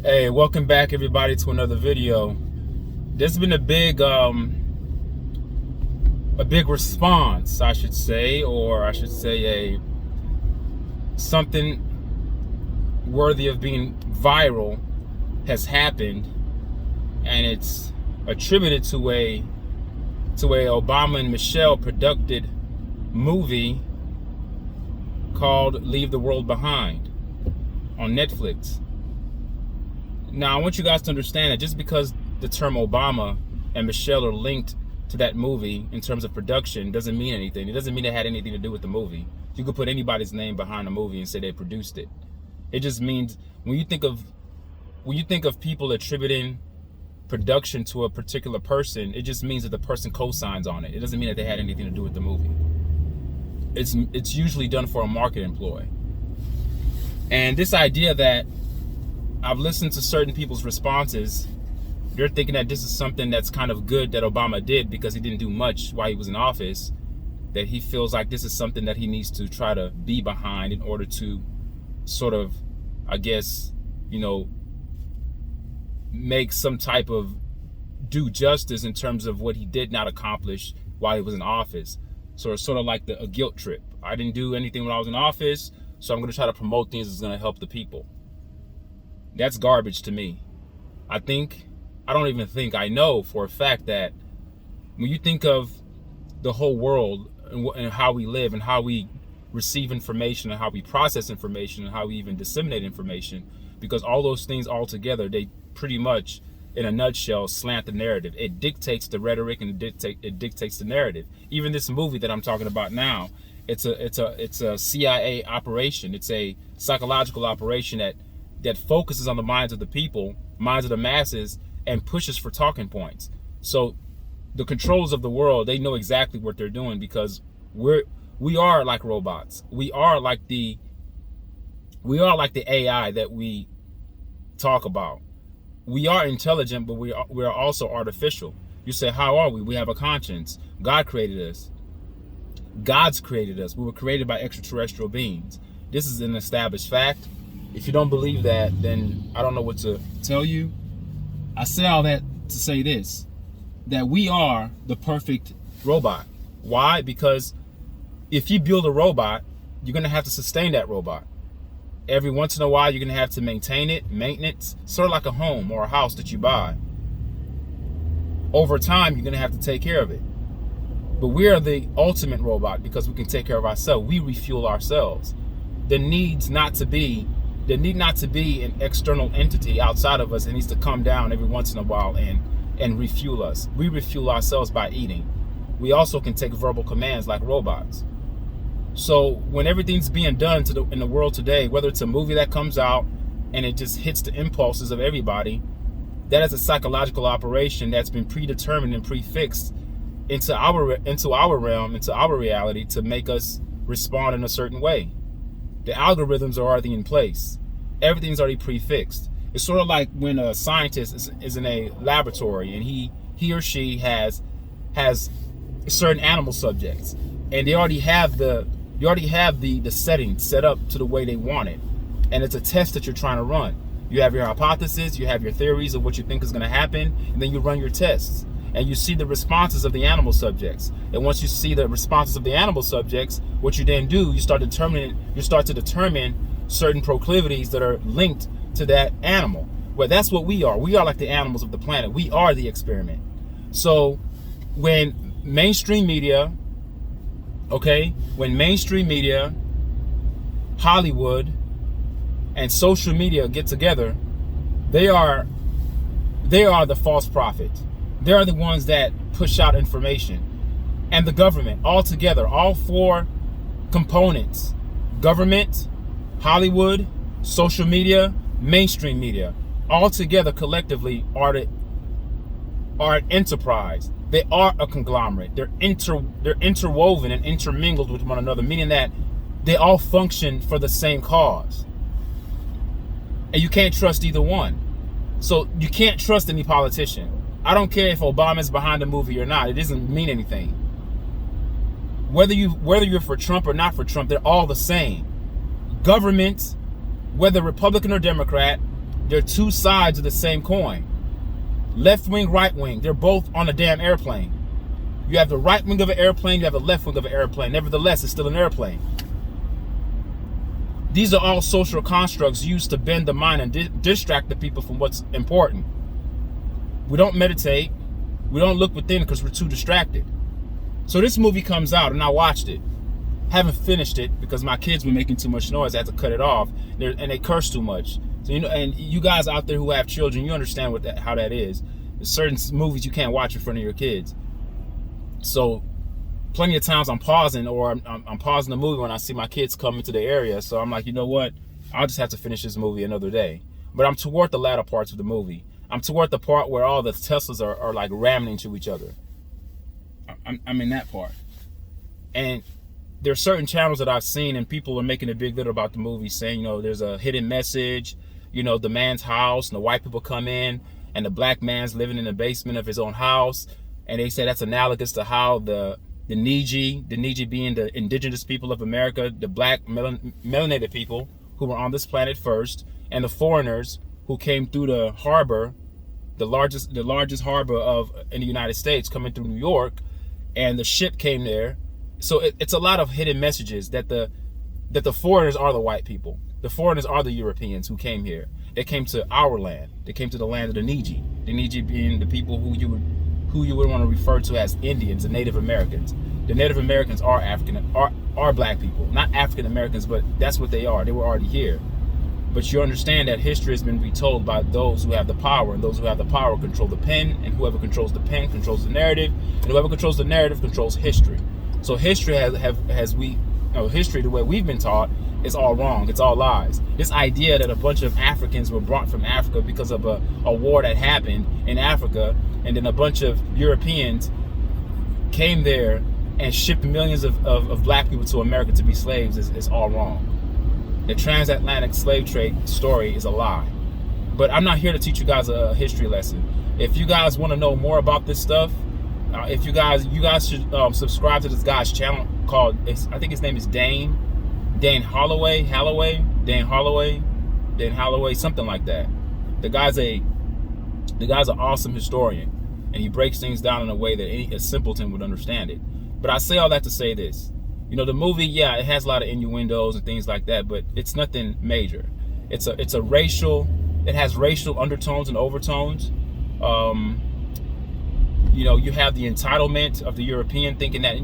Hey, welcome back everybody to another video. There's been a big response, I should say, or I should say something worthy of being viral has happened, and it's attributed to a Obama and Michelle produced movie called Leave the World Behind on Netflix. Now, I want you guys to understand that just because the term Obama and Michelle are linked to that movie in terms of production doesn't mean anything. It doesn't mean it had anything to do with the movie. You could put anybody's name behind a movie and say they produced it. It just means when you think of people attributing production to a particular person, it just means that the person co-signs on it. It doesn't mean that they had anything to do with the movie. It's usually done for a marketing ploy. And this idea that I've listened to certain people's responses, they're thinking that this is something that's kind of good that Obama did because he didn't do much while he was in office, that he feels like this is something that he needs to try to be behind in order to sort of, I guess, make some type of due justice in terms of what he did not accomplish while he was in office. So it's sort of like a guilt trip. I didn't do anything when I was in office, so I'm going to try to promote things that's going to help the people. That's garbage to me. I know for a fact that when you think of the whole world and how we live and how we receive information and how we process information and how we even disseminate information, because all those things all together, they pretty much, in a nutshell, slant the narrative. It dictates the rhetoric and it dictates the narrative. Even this movie that I'm talking about now, it's a CIA operation. It's a psychological operation that focuses on the minds of the people, minds of the masses, and pushes for talking points. So the controllers of the world, they know exactly what they're doing because we are like robots. We are like the AI that we talk about. We are intelligent, but we are also artificial. You say, how are we? We have a conscience. God created us. God's created us. We were created by extraterrestrial beings. This is an established fact. If you don't believe that, then I don't know what to tell you. I say all that to say this, that we are the perfect robot. Why? Because if you build a robot, you're going to have to sustain that robot. Every once in a while, you're going to have to maintain it, maintenance, sort of like a home or a house that you buy. Over time, you're going to have to take care of it. But we are the ultimate robot because we can take care of ourselves. We refuel ourselves. There need not to be an external entity outside of us that needs to come down every once in a while and refuel us. We refuel ourselves by eating. We also can take verbal commands like robots. So when everything's being done in the world today, whether it's a movie that comes out and it just hits the impulses of everybody, that is a psychological operation that's been predetermined and prefixed into our realm, into our reality, to make us respond in a certain way. The algorithms are already in place. Everything's already prefixed. It's sort of like when a scientist is in a laboratory and he or she has certain animal subjects, and they already have the settings set up to the way they want it, and it's a test that you're trying to run. You have your hypothesis, you have your theories of what you think is going to happen, and then you run your tests. And you see the responses of the animal subjects. And once you see the responses of the animal subjects, what you then do, you start to determine certain proclivities that are linked to that animal. Well, that's what we are. We are like the animals of the planet. We are the experiment. So when mainstream media, Hollywood, and social media get together, they are the false prophet. They are the ones that push out information. And the government, all together, all four components, government, Hollywood, social media, mainstream media, all together collectively are an enterprise. They are a conglomerate. They're interwoven and intermingled with one another, meaning that they all function for the same cause. And you can't trust either one. So you can't trust any politician. I don't care if Obama's behind the movie or not. It doesn't mean anything. Whether you're for Trump or not for Trump, they're all the same. Government, whether Republican or Democrat, They're two sides of the same coin. Left wing, right wing. They're both on a damn airplane. You have the right wing of an airplane, you have the left wing of an airplane. Nevertheless, it's still an airplane. These are all social constructs used to bend the mind and distract the people from what's important. We don't meditate. We don't look within because we're too distracted. So this movie comes out and I watched it. Haven't finished it because my kids were making too much noise. I had to cut it off, and they curse too much. So and you guys out there who have children, you understand how that is. There's certain movies you can't watch in front of your kids. So plenty of times I'm pausing, or I'm pausing the movie when I see my kids come into the area. So I'm like, you know what? I'll just have to finish this movie another day. But I'm toward the latter parts of the movie. I'm toward the part where all the Teslas are like ramming into each other. I'm in that part. And there's certain channels that I've seen, and people are making a big deal about the movie, saying, there's a hidden message, the man's house, and the white people come in, and the black man's living in the basement of his own house. And they say that's analogous to how the Neji being the indigenous people of America, the black melanated people who were on this planet first, and the foreigners who came through the harbor, the largest harbor in the United States, coming through New York, and the ship came there. So it's a lot of hidden messages that the foreigners are the white people. The foreigners are the Europeans who came here. They came to our land. They came to the land of the Neji. The Neji being the people who you would want to refer to as Indians, the Native Americans. The Native Americans are are black people, not African Americans, but that's what they are. They were already here. But you understand that history has been retold by those who have the power, and those who have the power control the pen, and whoever controls the pen controls the narrative, and whoever controls the narrative controls history. So history history the way we've been taught is all wrong. It's all lies. This idea that a bunch of Africans were brought from Africa because of a war that happened in Africa, and then a bunch of Europeans came there and shipped millions of black people to America to be slaves is all wrong. The transatlantic slave trade story is a lie. But I'm not here to teach you guys a history lesson. If you guys want to know more about this stuff, you guys should subscribe to this guy's channel called, I think his name is Dane Holloway, something like that. The guy's an awesome historian, and he breaks things down in a way that a simpleton would understand it. But I say all that to say this. The movie, yeah, it has a lot of innuendos and things like that, but it's nothing major. It has racial undertones and overtones. You have the entitlement of the European thinking that,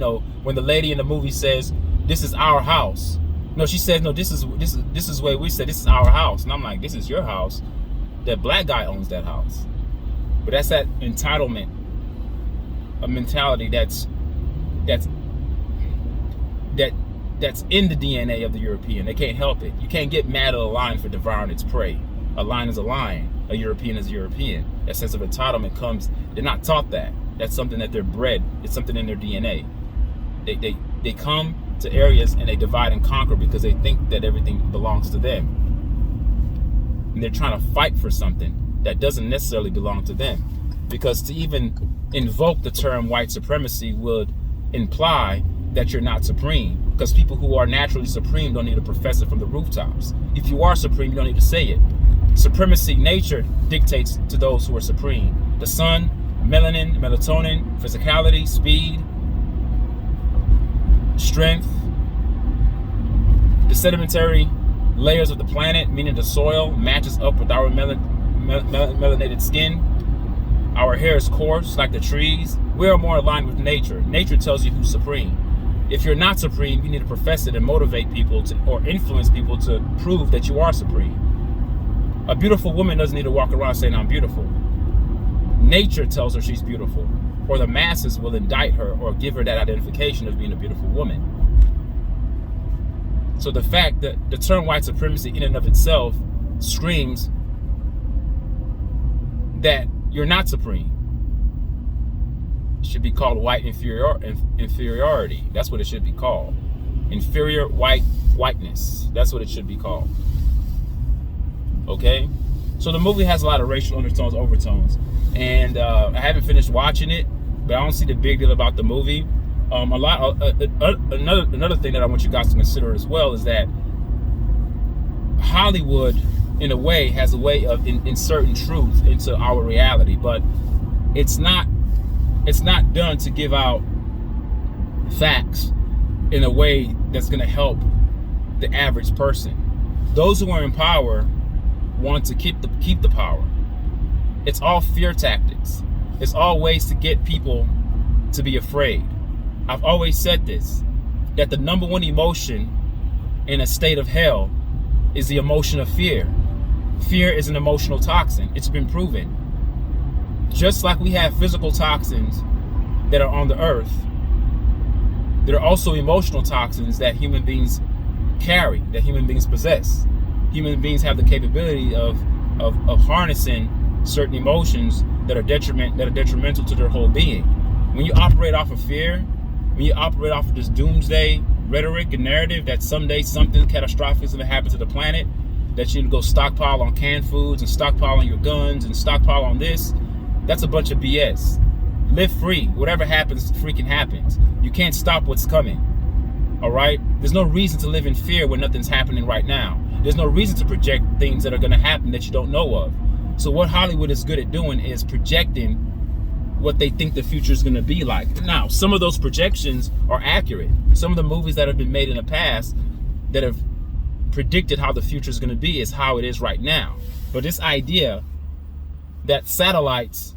when the lady in the movie says, "This is our house." No, she says, "No, this is where we said this is our house." And I'm like, "This is your house. That black guy owns that house." But that's that entitlement, a mentality that's in the DNA of the European. They can't help it. You can't get mad at a lion for devouring its prey. A lion is a lion. A European is a European. That sense of entitlement comes, they're not taught that. That's something that they're bred. It's something in their DNA. They come to areas and they divide and conquer because they think that everything belongs to them. And they're trying to fight for something that doesn't necessarily belong to them. Because to even invoke the term white supremacy would imply that you're not supreme, because people who are naturally supreme don't need to profess it from the rooftops. If you are supreme, you don't need to say it. Supremacy, nature dictates to those who are supreme. The sun, melanin, melatonin, physicality, speed, strength, the sedimentary layers of the planet, meaning the soil, matches up with our melanated skin. Our hair is coarse like the trees. We are more aligned with nature. Nature tells you who's supreme. If you're not supreme, you need to profess it and motivate people or influence people to prove that you are supreme. A beautiful woman doesn't need to walk around saying, "I'm beautiful." Nature tells her she's beautiful, or the masses will indict her or give her that identification of being a beautiful woman. So the fact that the term white supremacy in and of itself screams that you're not supreme. It should be called white inferiority. That's what it should be called. Inferior whiteness. That's what it should be called. Okay? So the movie has a lot of racial undertones, overtones. And I haven't finished watching it, but I don't see the big deal about the movie. Another thing that I want you guys to consider as well is that Hollywood in a way, has a way of inserting truth into our reality, but it's not done to give out facts in a way that's going to help the average person. Those who are in power want to keep the power. It's all fear tactics. It's all ways to get people to be afraid. I've always said this, that the number one emotion in a state of hell is the emotion of fear. Fear is an emotional toxin. It's been proven. Just like we have physical toxins that are on the earth, there are also emotional toxins that human beings carry, that human beings possess. Human beings have the capability of harnessing certain emotions that are detrimental to their whole being. When you operate off of fear, when you operate off of this doomsday rhetoric and narrative that someday something catastrophic is going to happen to the planet, that you need to go stockpile on canned foods and stockpile on your guns and stockpile on this, that's a bunch of BS. Live free. Whatever happens, freaking happens. You can't stop what's coming. All right? There's no reason to live in fear when nothing's happening right now. There's no reason to project things that are going to happen that you don't know of. So what Hollywood is good at doing is projecting what they think the future is going to be like. Now, some of those projections are accurate. Some of the movies that have been made in the past that have predicted how the future is going to be is how it is right now. But this idea that satellites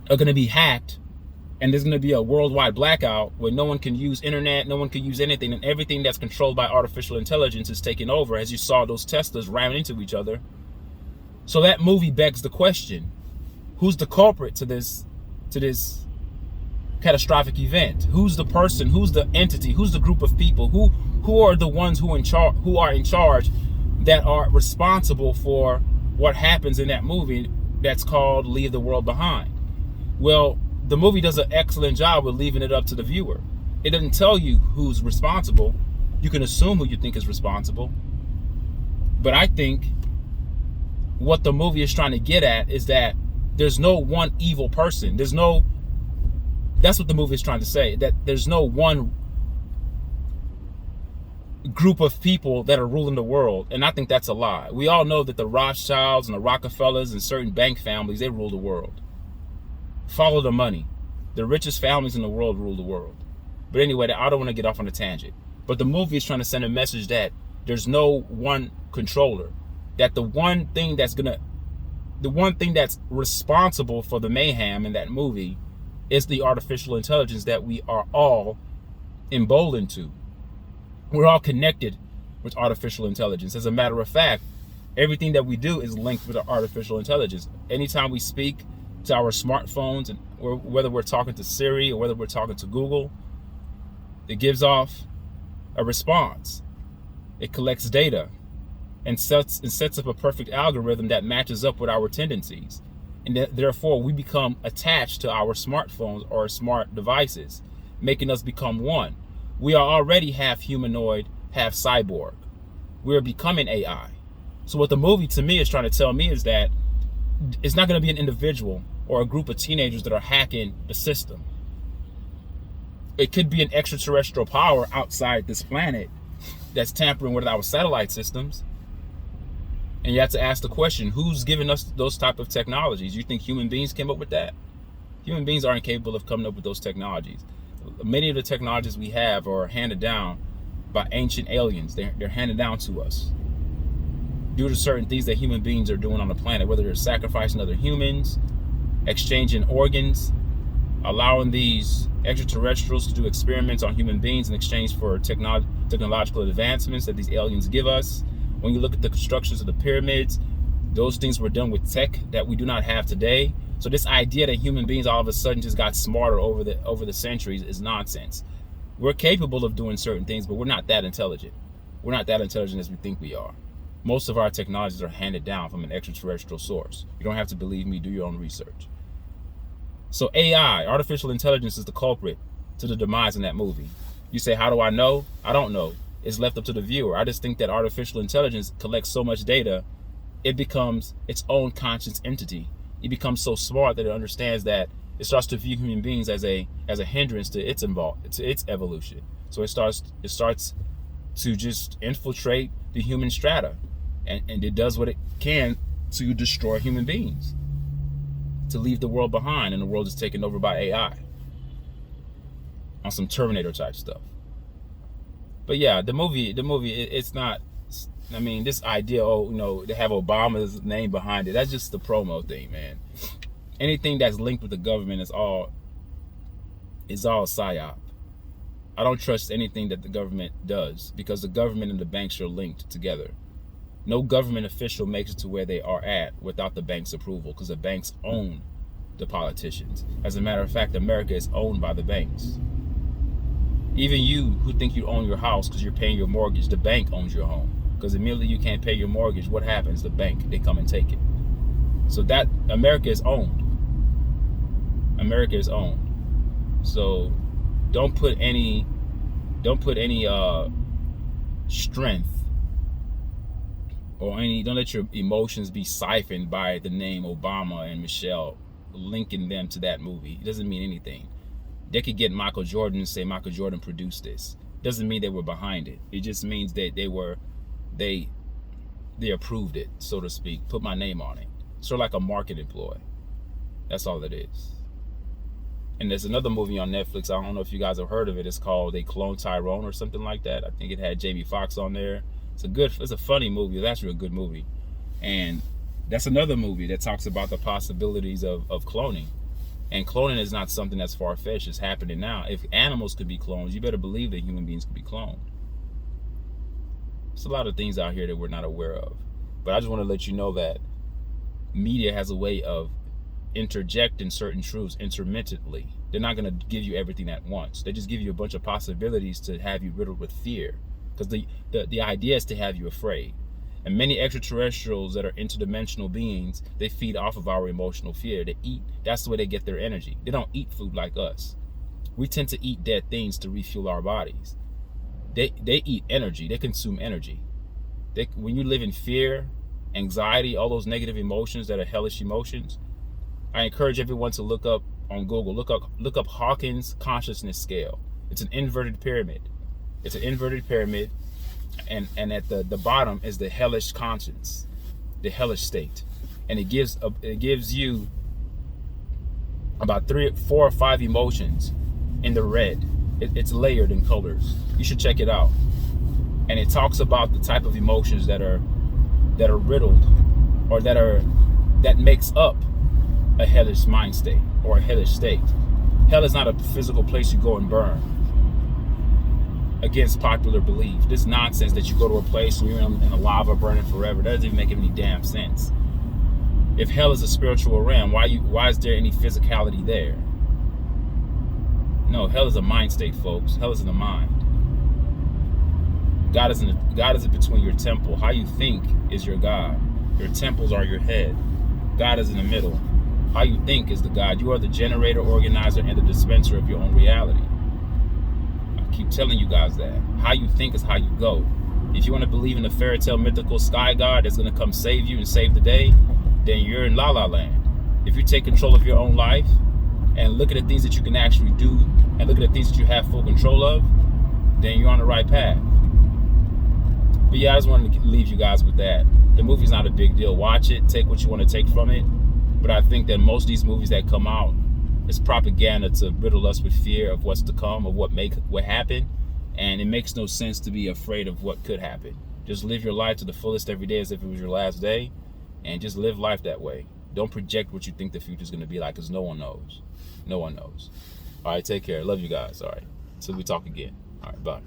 are going to be hacked and there's going to be a worldwide blackout where no one can use internet, no one can use anything, and everything that's controlled by artificial intelligence is taking over, as you saw those Teslas ram into each other. So that movie begs the question, who's the culprit to this catastrophic event? Who's the person, who's the entity, who's the group of people, who are the ones who are in charge that are responsible for what happens in that movie that's called Leave the World Behind? Well, the movie does an excellent job of leaving it up to the viewer. It doesn't tell you who's responsible. You can assume who you think is responsible. But I think what the movie is trying to get at is that there's no one evil person. That's what the movie is trying to say, that there's no one group of people that are ruling the world. And I think that's a lie. We all know that the Rothschilds and the Rockefellers and certain bank families, they rule the world. Follow the money. The richest families in the world rule the world. But anyway, I don't want to get off on a tangent. But the movie is trying to send a message that there's no one controller. That the one thing that's responsible for the mayhem in that movie is the artificial intelligence that we are all emboldened to. We're all connected with artificial intelligence. As a matter of fact, everything that we do is linked with artificial intelligence. Anytime we speak to our smartphones, and whether we're talking to Siri or whether we're talking to Google, it gives off a response. It collects data and sets up a perfect algorithm that matches up with our tendencies. And therefore, we become attached to our smartphones or smart devices, making us become one. We are already half humanoid, half cyborg. We're becoming AI. So what the movie to me is trying to tell me is that it's not going to be an individual or a group of teenagers that are hacking the system. It could be an extraterrestrial power outside this planet that's tampering with our satellite systems. And you have to ask the question, who's giving us those type of technologies? You think human beings came up with that? Human beings aren't capable of coming up with those technologies. Many of the technologies we have are handed down by ancient aliens. They're handed down to us due to certain things that human beings are doing on the planet, whether they're sacrificing other humans, exchanging organs, allowing these extraterrestrials to do experiments on human beings in exchange for technological advancements that these aliens give us. When you look at the constructions of the pyramids, those things were done with tech that we do not have today. So this idea that human beings all of a sudden just got smarter over the centuries is nonsense. We're capable of doing certain things, but we're not that intelligent. We're not that intelligent as we think we are. Most of our technologies are handed down from an extraterrestrial source. You don't have to believe me, do your own research. So AI, artificial intelligence, is the culprit to the demise in that movie. You say, how do I know? I don't know. It's left up to the viewer. I just think that artificial intelligence collects so much data, it becomes its own conscious entity. It becomes so smart that it understands that it starts to view human beings as a hindrance to its evolution. So it starts to just infiltrate the human strata and it does what it can to destroy human beings, to leave the world behind, and the world is taken over by AI on some Terminator type stuff. But yeah, the movie, it's not. I mean, this idea, they have Obama's name behind it. That's just the promo thing, man. Anything that's linked with the government is all psyop. I don't trust anything that the government does, because the government and the banks are linked together. No government official makes it to where they are at without the bank's approval, because the banks own the politicians. As a matter of fact, America is owned by the banks. Even you who think you own your house because you're paying your mortgage, the bank owns your home. Because immediately you can't pay your mortgage, what happens? The bank, they come and take it. So that America is owned. America is owned. So don't put any strength or don't let your emotions be siphoned by the name Obama and Michelle, linking them to that movie. It doesn't mean anything. They could get Michael Jordan and say Michael Jordan produced this. Doesn't mean they were behind it. It just means that they approved it, so to speak, put my name on it. Sort of like a marketing ploy. That's all it is. And there's another movie on Netflix, I don't know if you guys have heard of it. It's called They Cloned Tyrone or something like that. I think it had Jamie Foxx on there. It's a funny movie. It's actually a good movie. And that's another movie that talks about the possibilities of cloning. And cloning is not something that's far-fetched. It's happening now. If animals could be cloned, you better believe that human beings could be cloned. There's a lot of things out here that we're not aware of. But I just want to let you know that media has a way of interjecting certain truths intermittently. They're not going to give you everything at once. They just give you a bunch of possibilities to have you riddled with fear. Because the idea is to have you afraid. And many extraterrestrials that are interdimensional beings, they feed off of our emotional fear. They eat. That's the way they get their energy. They don't eat food like us. We tend to eat dead things to refuel our bodies. They eat energy. They consume energy. When you live in fear, anxiety, all those negative emotions that are hellish emotions, I encourage everyone to look up on Google. Look up Hawkins consciousness scale. It's an inverted pyramid. It's an inverted pyramid. And at the bottom is the hellish conscience, the hellish state, and it gives you about 3, 4, or 5 emotions in the red. It's layered in colors. You should check it out. And it talks about the type of emotions that are riddled, or that makes up a hellish mind state or a hellish state. Hell is not a physical place you go and burn. Against popular belief, this nonsense that you go to a place and you're in the lava burning forever, that doesn't even make any damn sense. If hell is a spiritual realm, why is there any physicality there? No, hell is a mind state, folks. Hell is in the mind. God is between your temple. How you think is your God. Your temples are your head. God is in the middle. How you think is the God. You are the generator, organizer, and the dispenser of your own reality. Keep telling you guys that. How you think is how you go. If you want to believe in a fairy tale mythical sky god that's going to come save you and save the day, then you're in La La Land. If you take control of your own life and look at the things that you can actually do and look at the things that you have full control of, then you're on the right path. But yeah, I just wanted to leave you guys with that. The movie's not a big deal. Watch it, take what you want to take from it. But I think that most of these movies that come out, it's propaganda to riddle us with fear of what's to come, of what happen, and it makes no sense to be afraid of what could happen. Just live your life to the fullest every day as if it was your last day, and just live life that way. Don't project what you think the future's going to be like, because no one knows. No one knows. All right, take care. Love you guys. All right, till we talk again. All right, bye.